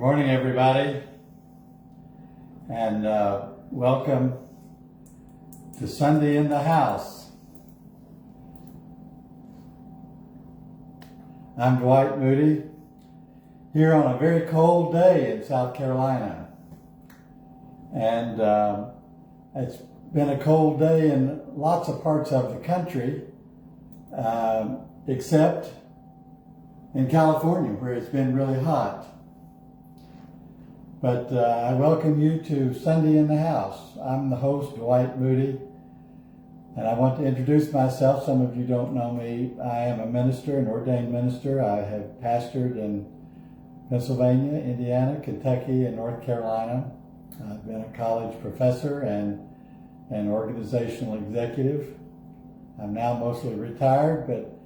morning, everybody, and welcome to Sunday in the House. I'm Dwight Moody, here on a very cold day in South Carolina, and it's been a cold day in lots of parts of the country, except in California, where it's been really hot. But I welcome you to Sunday in the House. I'm the host, Dwight Moody, and I want to introduce myself. Some of you don't know me. I am a minister, an ordained minister. I have pastored in Pennsylvania, Indiana, Kentucky, and North Carolina. I've been a college professor and an organizational executive. I'm now mostly retired, but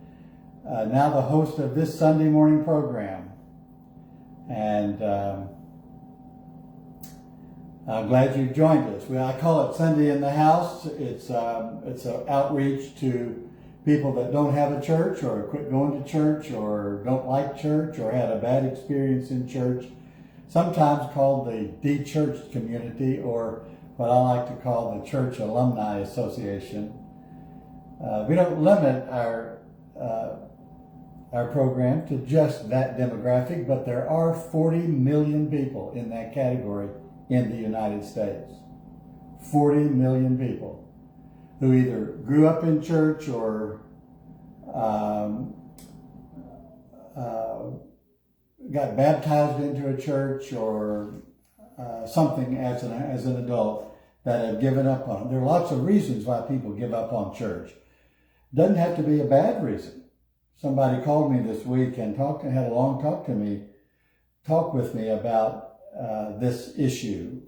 now the host of this Sunday morning program. And I'm glad you joined us. I call it Sunday in the House. It's an outreach to people that don't have a church or quit going to church or don't like church or had a bad experience in church, sometimes called the de-churched community, or what I like to call the Church Alumni Association. We don't limit our program to just that demographic, but there are 40 million people in that category in the United States. 40 million people who either grew up in church or got baptized into a church or something as an adult that have given up on it. There are lots of reasons why people give up on church. Doesn't have to be a bad reason. Somebody called me this week and had a long talk with me about this issue.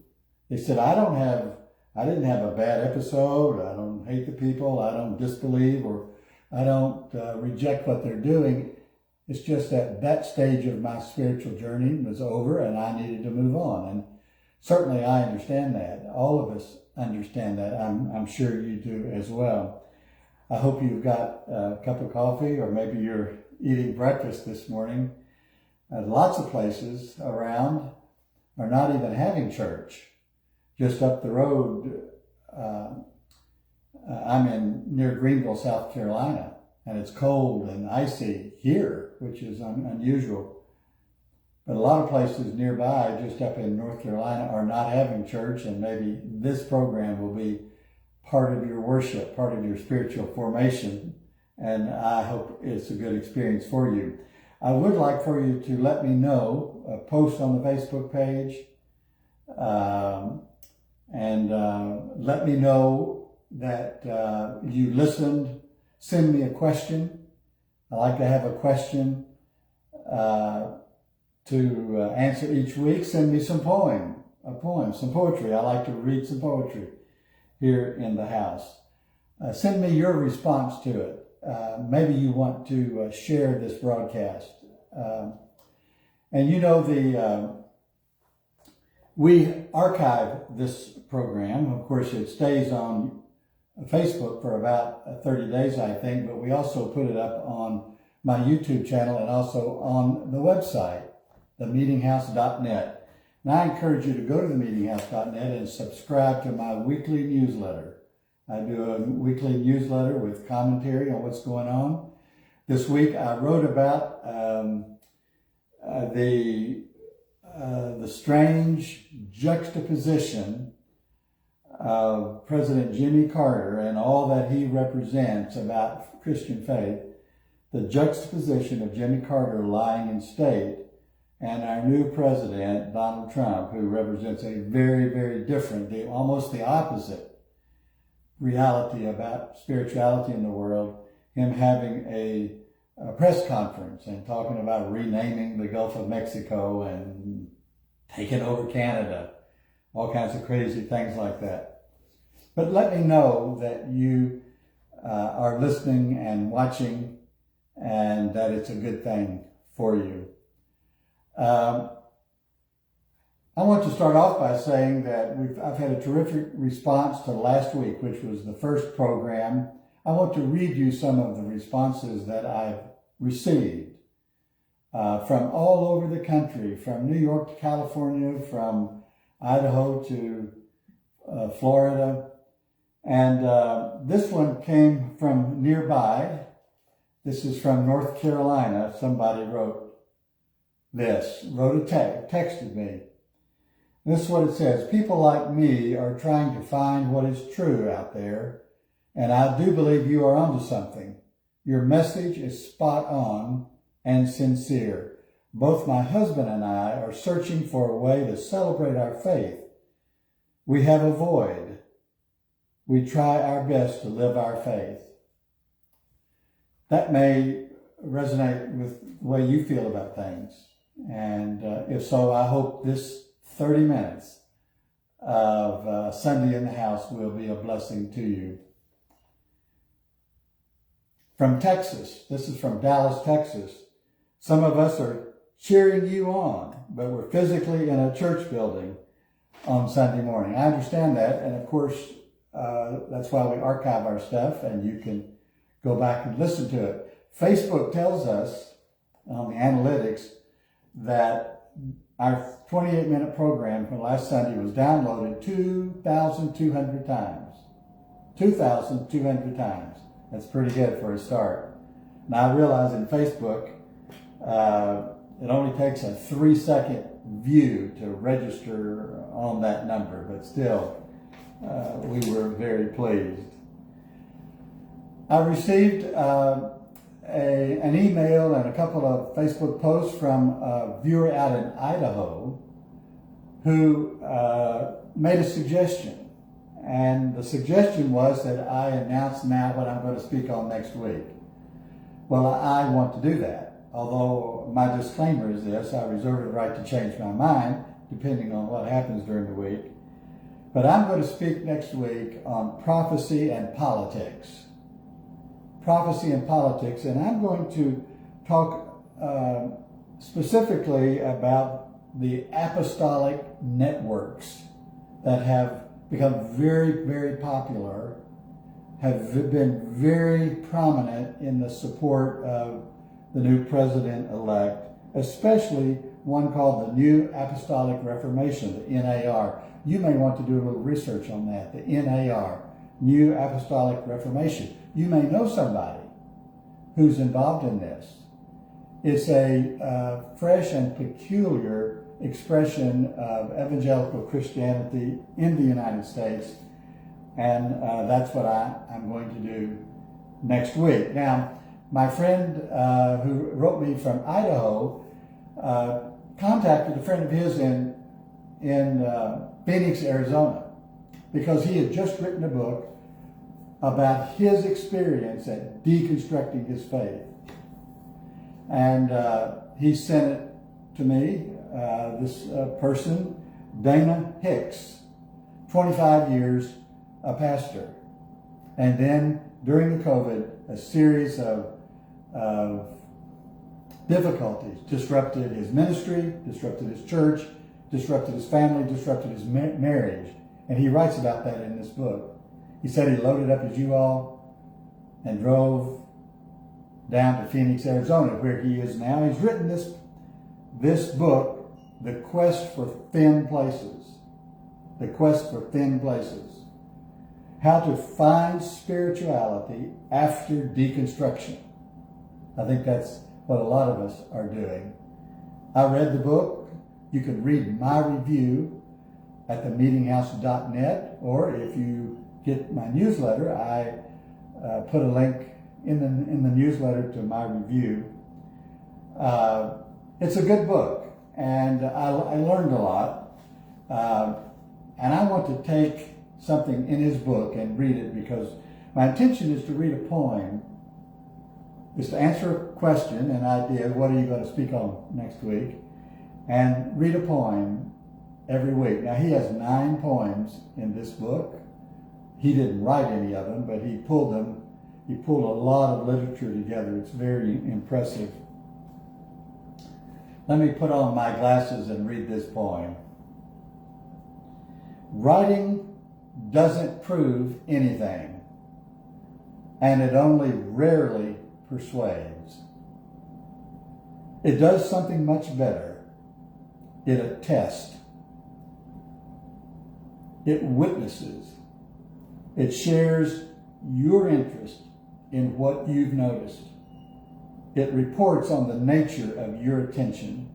They said, I didn't have a bad episode. I don't hate the people. I don't disbelieve, or I don't reject what they're doing. It's just that stage of my spiritual journey was over and I needed to move on. And certainly I understand that. All of us understand that. I'm sure you do as well. I hope you've got a cup of coffee, or maybe you're eating breakfast this morning. Lots of places around are not even having church. Just up the road, I'm near Greenville, South Carolina, and it's cold and icy here, which is unusual. But a lot of places nearby, just up in North Carolina, are not having church, and maybe this program will be part of your worship, part of your spiritual formation, and I hope it's a good experience for you. I would like for you to let me know, post on the Facebook page, and let me know that you listened. Send me a question. I like to have a question to answer each week. Send me some some poetry. I like to read some poetry here in the house. Send me your response to it. Maybe you want to share this broadcast. And you know, we archive this program. Of course, it stays on Facebook for about 30 days, I think, but we also put it up on my YouTube channel and also on the website, themeetinghouse.net. And I encourage you to go to themeetinghouse.net and subscribe to my weekly newsletter. I do a weekly newsletter with commentary on what's going on. This week I wrote about the strange juxtaposition of President Jimmy Carter and all that he represents about Christian faith, the juxtaposition of Jimmy Carter lying in state and our new president, Donald Trump, who represents a very, very different, almost the opposite reality about spirituality in the world, him having a press conference and talking about renaming the Gulf of Mexico and taking over Canada, all kinds of crazy things like that. But let me know that you are listening and watching, and that it's a good thing for you. I want to start off by saying that I've had a terrific response to last week, which was the first program. I want to read you some of the responses that I've received. from all over the country, from New York to California, from Idaho to Florida. And this one came from nearby. This is from North Carolina. Somebody wrote texted me. This is what it says. People like me are trying to find what is true out there, and I do believe you are onto something. Your message is spot on and sincere. Both my husband and I are searching for a way to celebrate our faith. We have a void. We try our best to live our faith. That may resonate with the way you feel about things. And if so, I hope this 30 minutes of Sunday in the House will be a blessing to you. From Texas, this is from Dallas, Texas. Some of us are cheering you on, but we're physically in a church building on Sunday morning. I understand that, and of course, that's why we archive our stuff, and you can go back and listen to it. Facebook tells us on the analytics that our 28-minute program from last Sunday was downloaded 2,200 times. 2,200 times. That's pretty good for a start. Now I realize in Facebook, it only takes a 3-second view to register on that number, but still, we were very pleased. I received an email and a couple of Facebook posts from a viewer out in Idaho who made a suggestion. And the suggestion was that I announce now what I'm going to speak on next week. Well, I want to do that. Although my disclaimer is this, I reserve the right to change my mind depending on what happens during the week. But I'm going to speak next week on prophecy and politics. Prophecy and politics, and I'm going to talk specifically about the apostolic networks that have become very, very popular, have been very prominent in the support of the new president-elect, especially one called the New Apostolic Reformation, the NAR. You may want to do a little research on that, the NAR, New Apostolic Reformation. You may know somebody who's involved in this. It's a fresh and peculiar expression of evangelical Christianity in the United States, and that's what I'm going to do next week. Now, my friend who wrote me from Idaho contacted a friend of his in Phoenix, Arizona, because he had just written a book about his experience at deconstructing his faith. And he sent it to me, this person, Dana Hicks, 25 years a pastor. And then during the COVID, a series of difficulties disrupted his ministry, disrupted his church, disrupted his family, disrupted his marriage. And he writes about that in this book. He said he loaded up his U-Haul and drove down to Phoenix, Arizona, where he is now. He's written this book, The Quest for Thin Places. The Quest for Thin Places. How to Find Spirituality After Deconstruction. I think that's what a lot of us are doing. I read the book. You can read my review at themeetinghouse.net, or if you get my newsletter, I put a link in the newsletter to my review. It's a good book, and I learned a lot. And I want to take something in his book and read it, because my intention is to read a poem, is to answer a question, an idea, what are you going to speak on next week, and read a poem every week. Now, he has 9 poems in this book. He didn't write any of them, but he pulled them. He pulled a lot of literature together. It's very impressive. Let me put on my glasses and read this poem. Writing doesn't prove anything, and it only rarely persuades. It does something much better. It attests. It witnesses. It shares your interest in what you've noticed. It reports on the nature of your attention.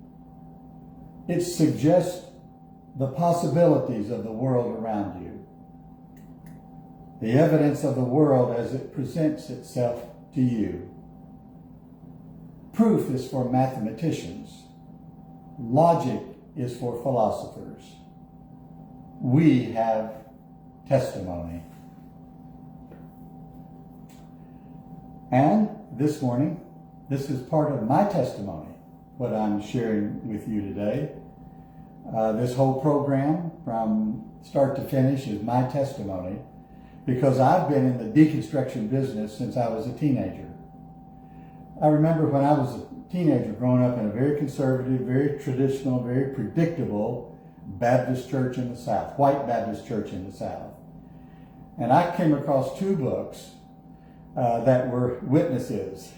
It suggests the possibilities of the world around you. The evidence of the world as it presents itself to you. Proof is for mathematicians. Logic is for philosophers. We have testimony. And this morning, this is part of my testimony, what I'm sharing with you today. This whole program from start to finish is my testimony because I've been in the deconstruction business since I was a teenager. I remember when I was a teenager growing up in a very conservative, very traditional, very predictable Baptist church in the South, white Baptist church in the South. And I came across two books that were witnesses.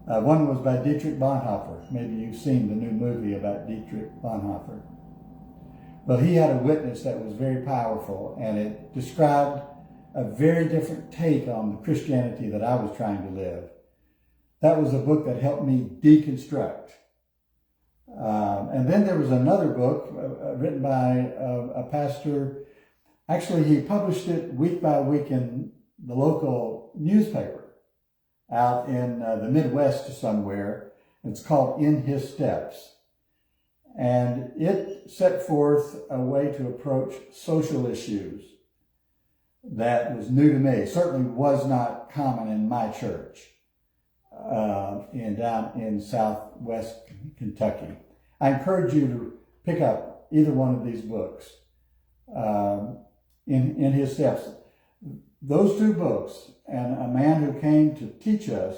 One was by Dietrich Bonhoeffer. Maybe you've seen the new movie about Dietrich Bonhoeffer. But he had a witness that was very powerful, and it described a very different take on the Christianity that I was trying to live. That was a book that helped me deconstruct. And then there was another book written by a pastor. Actually, he published it week by week in the local newspaper out in the Midwest somewhere. It's called In His Steps. And it set forth a way to approach social issues that was new to me. Certainly was not common in my church down in southwest Kentucky. I encourage you to pick up either one of these books, In His Steps. Those two books, and a man who came to teach us,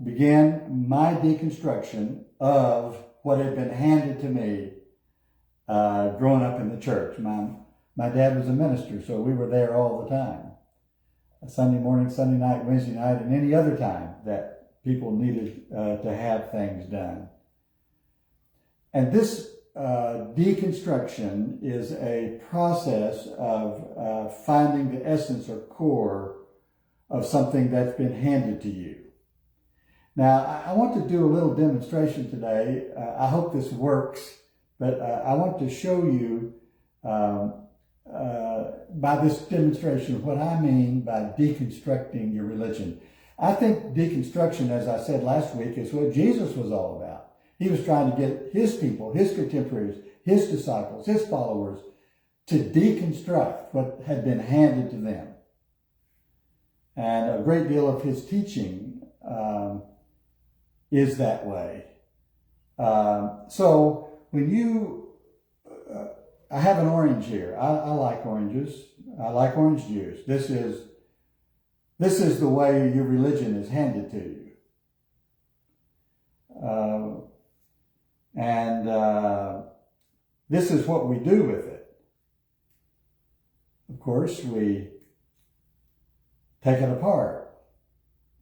began my deconstruction of what had been handed to me growing up in the church. My dad was a minister, so we were there all the time. Sunday morning, Sunday night, Wednesday night, and any other time that people needed to have things done. And this deconstruction is a process of finding the essence or core of something that's been handed to you. Now, I want to do a little demonstration today. I hope this works, but I want to show you by this demonstration what I mean by deconstructing your religion. I think deconstruction, as I said last week, is what Jesus was all about. He was trying to get his people, his contemporaries, his disciples, his followers to deconstruct what had been handed to them. And a great deal of his teaching is that way. So when you, I have an orange here. I like oranges. I like orange juice. This is the way your religion is handed to you. This is what we do with it. Of course, we take it apart.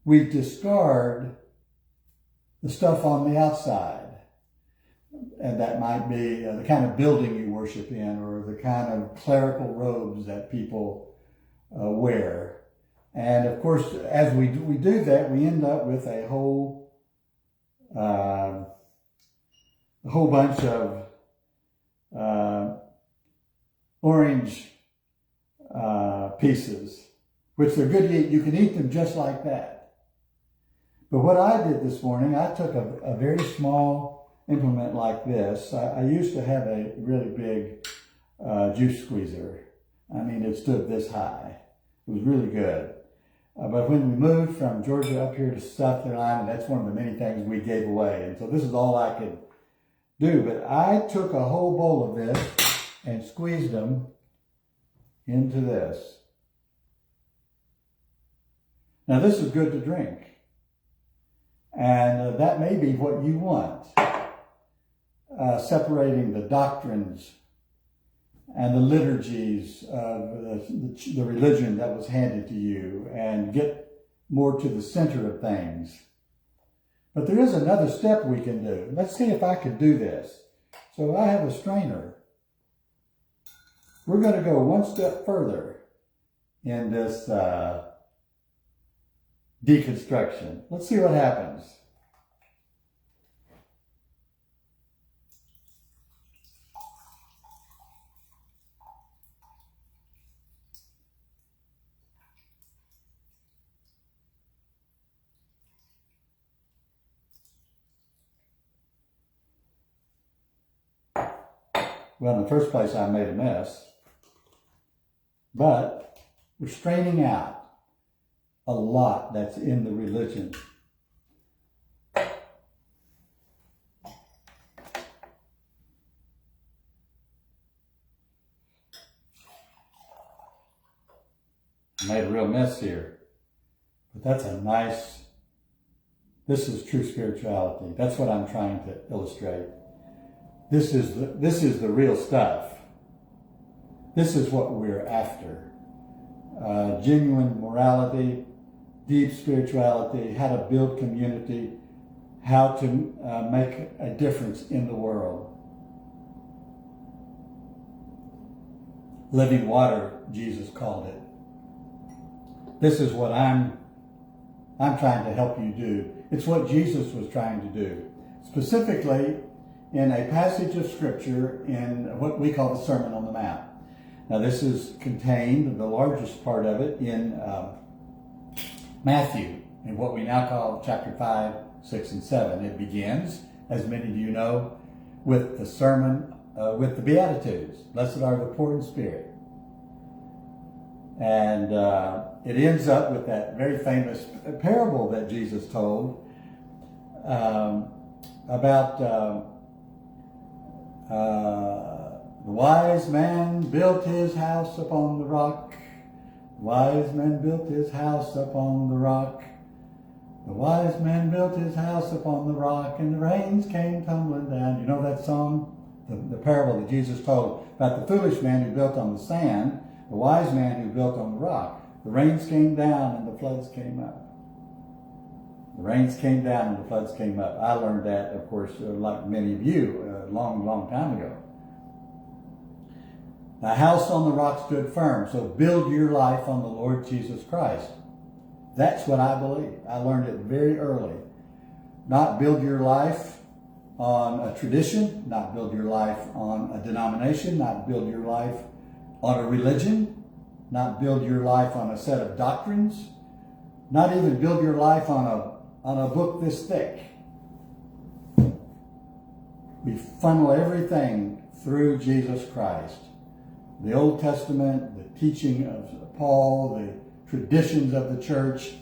We discard the stuff on the outside. And that might be the kind of building you worship in, or the kind of clerical robes that people wear. And of course, as we do that, we end up with a whole bunch of orange pieces, which they're good to eat. You can eat them just like that. But what I did this morning, I took a very small implement like this. I used to have a really big juice squeezer. I mean, it stood this high. It was really good. But when we moved from Georgia up here to South Carolina, that's one of the many things we gave away. And so this is all I could do. But I took a whole bowl of this and squeezed them into this. Now this is good to drink. And that may be what you want. Separating the doctrines and the liturgies of the religion that was handed to you, and get more to the center of things. But there is another step we can do. Let's see if I can do this. So I have a strainer. We're going to go one step further in this deconstruction. Let's see what happens. Well, in the first place, I made a mess. But we're straining out a lot that's in the religion. I made a real mess here. But that's a nice, this is true spirituality. That's what I'm trying to illustrate. This is the real stuff. This is what we're after. Genuine morality, deep spirituality, how to build community, how to make a difference in the world. Living water, Jesus called it. This is what I'm trying to help you do. It's what Jesus was trying to do. Specifically, in a passage of Scripture in what we call the Sermon on the Mount. Now this is contained, the largest part of it, in Matthew, in what we now call chapter 5, 6, and 7. It begins, as many of you know, with the sermon, with the Beatitudes. Blessed are the poor in spirit. And it ends up with that very famous parable that Jesus told about the wise man built his house upon the rock. The wise man built his house upon the rock. The wise man built his house upon the rock, and the rains came tumbling down. You know that song? The parable that Jesus told about the foolish man who built on the sand, the wise man who built on the rock. The rains came down and the floods came up. The rains came down and the floods came up. I learned that, of course, like many of you, a long, long time ago. The house on the rock stood firm, so build your life on the Lord Jesus Christ. That's what I believe. I learned it very early. Not build your life on a tradition, not build your life on a denomination, not build your life on a religion, not build your life on a set of doctrines, not even build your life on a book this thick. We funnel everything through Jesus Christ. The Old Testament, the teaching of Paul, the traditions of the church,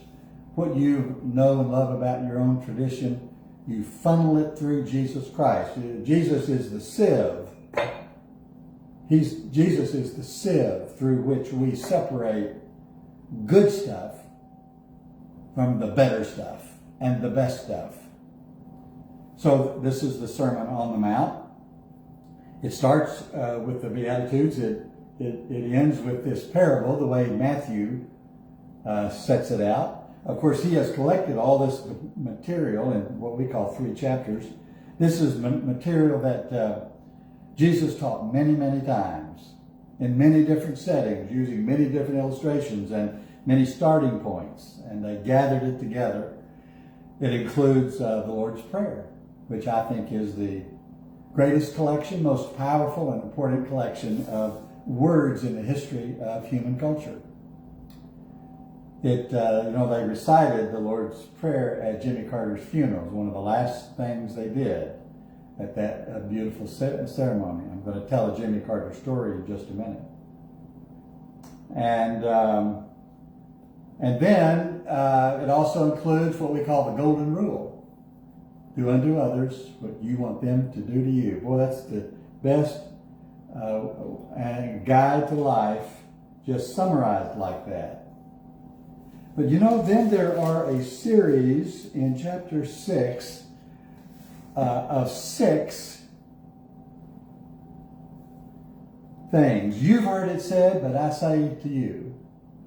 what you know and love about your own tradition, you funnel it through Jesus Christ. Jesus is the sieve. Jesus is the sieve through which we separate good stuff from the better stuff and the best stuff. So this is the Sermon on the Mount. It starts with the Beatitudes. It ends with this parable, the way Matthew sets it out. Of course, he has collected all this material in what we call 3 chapters. This is material that Jesus taught many, many times in many different settings, using many different illustrations and many starting points. And they gathered it together. It includes the Lord's Prayer, which I think is the greatest collection, most powerful and important collection of words in the history of human culture. They recited the Lord's Prayer at Jimmy Carter's funeral. It was one of the last things they did at that beautiful ceremony. I'm going to tell a Jimmy Carter story in just a minute. And then it also includes what we call the Golden Rule. Do unto others what you want them to do to you. Boy, that's the best guide to life, just summarized like that. But then there are a series in chapter 6 of 6 things. You've heard it said, but I say to you.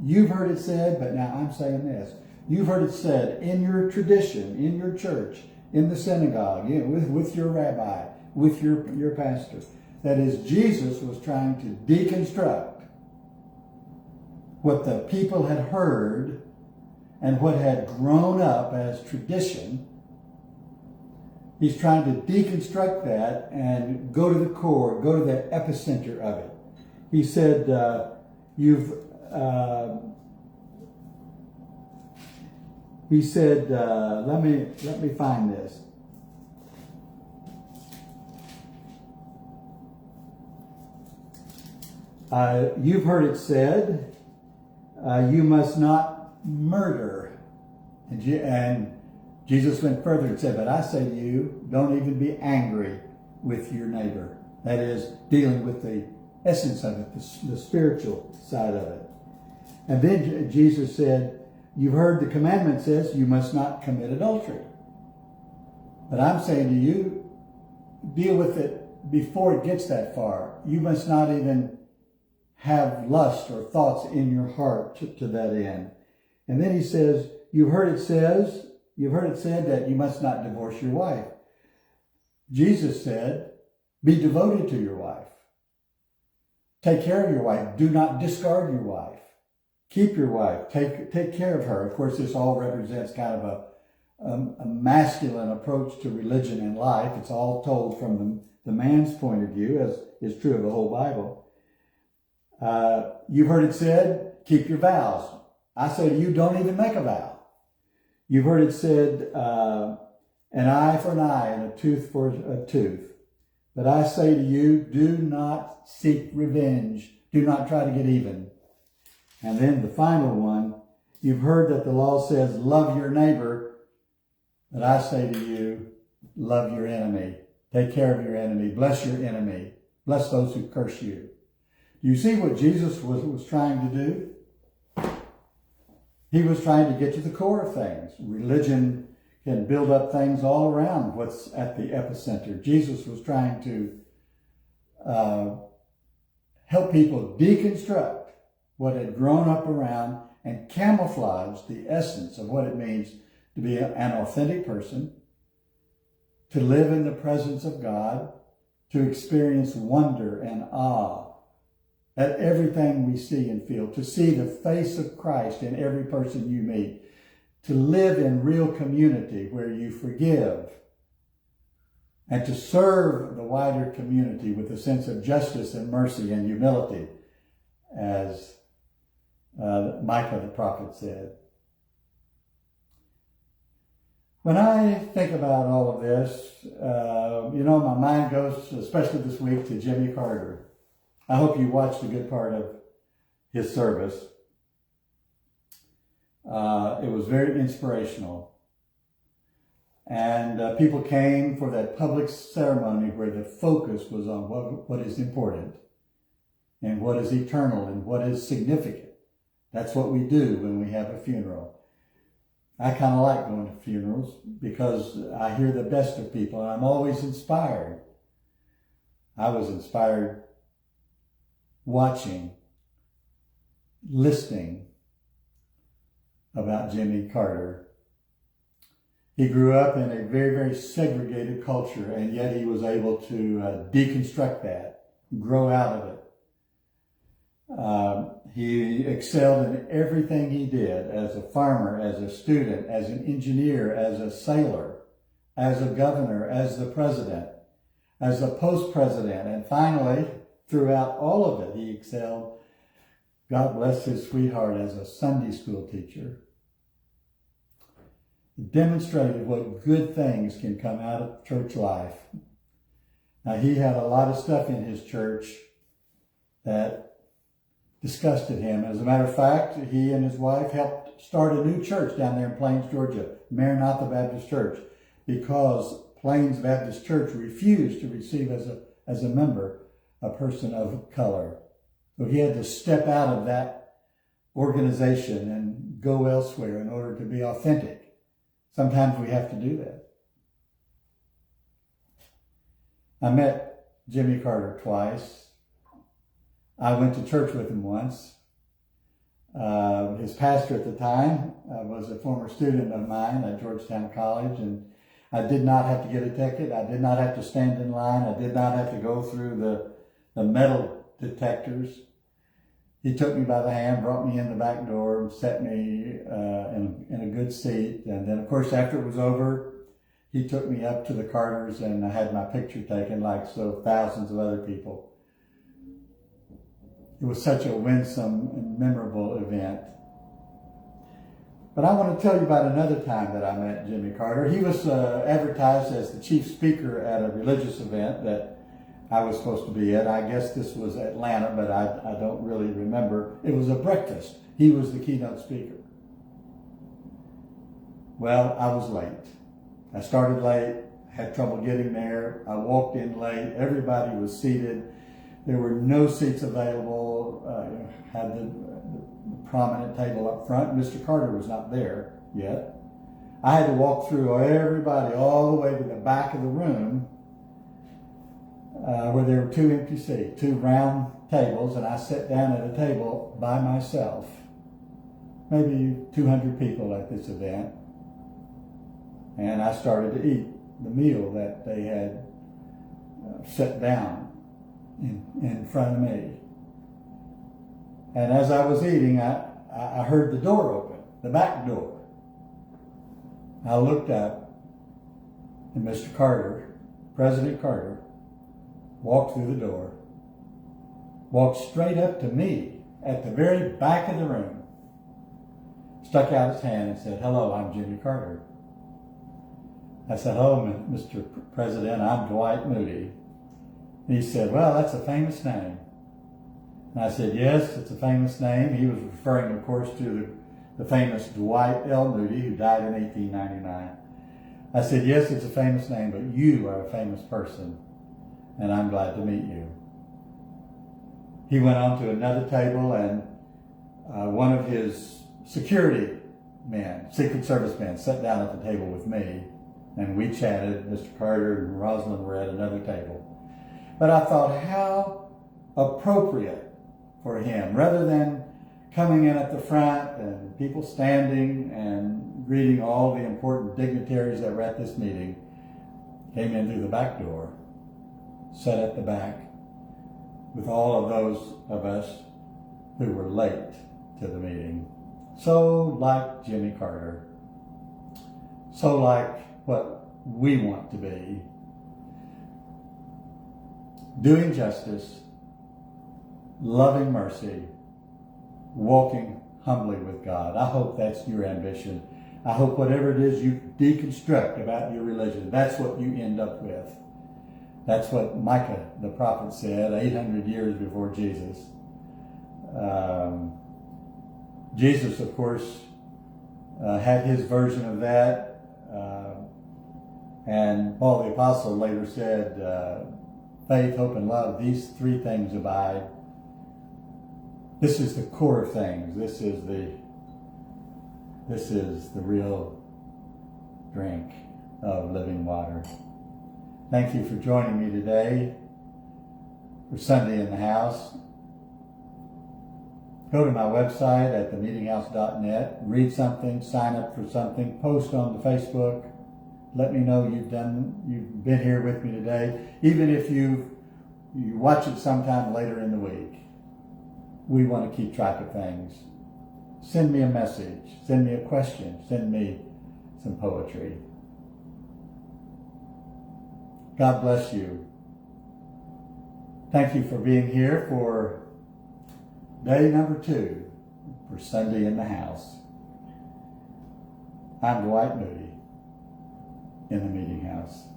You've heard it said, but now I'm saying this. You've heard it said in your tradition, in your church, in the synagogue, with your rabbi, with your pastor. That is, Jesus was trying to deconstruct what the people had heard and what had grown up as tradition. He's trying to deconstruct that and go to the core, go to the epicenter of it. He said, let me find this. You've heard it said, you must not murder. And Jesus went further and said, but I say to you, don't even be angry with your neighbor. That is, dealing with the essence of it, the spiritual side of it. And then Jesus said, you've heard the commandment says you must not commit adultery. But I'm saying to you, deal with it before it gets that far. You must not even have lust or thoughts in your heart to that end. And then he says, you've heard it said that you must not divorce your wife. Jesus said, be devoted to your wife. Take care of your wife. Do not discard your wife. Keep your wife. Take care of her. Of course, this all represents kind of a masculine approach to religion and life. It's all told from the man's point of view, as is true of the whole Bible. You've heard it said, keep your vows. I say to you, don't even make a vow. You've heard it said, an eye for an eye and a tooth for a tooth. But I say to you, do not seek revenge. Do not try to get even. And then the final one, you've heard that the law says, love your neighbor. But I say to you, love your enemy. Take care of your enemy. Bless your enemy. Bless those who curse you. Do you see what Jesus was trying to do? He was trying to get to the core of things. Religion can build up things all around what's at the epicenter. Jesus was trying to help people deconstruct what had grown up around and camouflage the essence of what it means to be an authentic person, to live in the presence of God, to experience wonder and awe at everything we see and feel, to see the face of Christ in every person you meet, to live in real community where you forgive, and to serve the wider community with a sense of justice and mercy and humility, as Micah the prophet said. When I think about all of this, my mind goes, especially this week, to Jimmy Carter. I hope you watched a good part of his service. It was very inspirational. And people came for that public ceremony where the focus was on what is important and what is eternal and what is significant. That's what we do when we have a funeral. I kind of like going to funerals because I hear the best of people and I'm always inspired. I was inspired watching, listening about Jimmy Carter. He grew up in a very, very segregated culture, and yet he was able to deconstruct that, grow out of it. He excelled in everything he did, as a farmer, as a student, as an engineer, as a sailor, as a governor, as the president, as a post-president, and finally, throughout all of it, he excelled. God bless his sweetheart as a Sunday school teacher. He demonstrated what good things can come out of church life. Now, he had a lot of stuff in his church that disgusted him. As a matter of fact, he and his wife helped start a new church down there in Plains, Georgia, Maranatha Baptist Church, because Plains Baptist Church refused to receive as a member a person of color. So he had to step out of that organization and go elsewhere in order to be authentic. Sometimes we have to do that. I met Jimmy Carter twice. I went to church with him once. His pastor at the time was a former student of mine at Georgetown College, and I did not have to get a ticket. I did not have to stand in line. I did not have to go through the metal detectors. He took me by the hand, brought me in the back door, and set me in a good seat. And then, of course, after it was over, he took me up to the Carters, and I had my picture taken like so thousands of other people. It was such a winsome and memorable event. But I want to tell you about another time that I met Jimmy Carter. He was advertised as the chief speaker at a religious event that I was supposed to be at. I guess this was Atlanta, but I don't really remember. It was a breakfast. He was the keynote speaker. Well, I was late. I started late, had trouble getting there. I walked in late. Everybody was seated. There were no seats available. Had the prominent table up front. Mr. Carter was not there yet. I had to walk through everybody all the way to the back of the room where there were two empty seats, two round tables, and I sat down at a table by myself. Maybe 200 people at this event. And I started to eat the meal that they had set down in front of me. And as I was eating, I heard the door open, the back door. I looked up, and Mr. Carter, President Carter, walked through the door, walked straight up to me at the very back of the room, stuck out his hand and said, "Hello, I'm Jimmy Carter." I said, "Hello, Mr. President, I'm Dwight Moody." And he said, "Well, that's a famous name." And I said, "Yes, it's a famous name." He was referring, of course, to the famous Dwight A. Moody, who died in 1899. I said, "Yes, it's a famous name, but you are a famous person, and I'm glad to meet you." He went on to another table, and one of his security men, Secret Service men, sat down at the table with me, and we chatted. Mr. Carter and Rosalind were at another table. But I thought, how appropriate for him, rather than coming in at the front and people standing and greeting all the important dignitaries that were at this meeting, came in through the back door, sat at the back with all of those of us who were late to the meeting. So like Jimmy Carter, so like what we want to be, doing justice, loving mercy, walking humbly with God. I hope that's your ambition. I hope whatever it is you deconstruct about your religion, that's what you end up with. That's what Micah the prophet said 800 years before Jesus. Jesus, of course, had his version of that. And Paul the Apostle later said, faith, hope, and love, these three things abide. This is the core of things. This is the real drink of living water. Thank you for joining me today for Sunday in the House. Go to my website at themeetinghouse.net, read something, sign up for something, post on the Facebook. Let me know you've been here with me today. Even if you watch it sometime later in the week. We want to keep track of things. Send me a message, send me a question, send me some poetry. God bless you. Thank you for being here for day number 2 for Sunday in the House. I'm Dwight Moody in the Meeting House.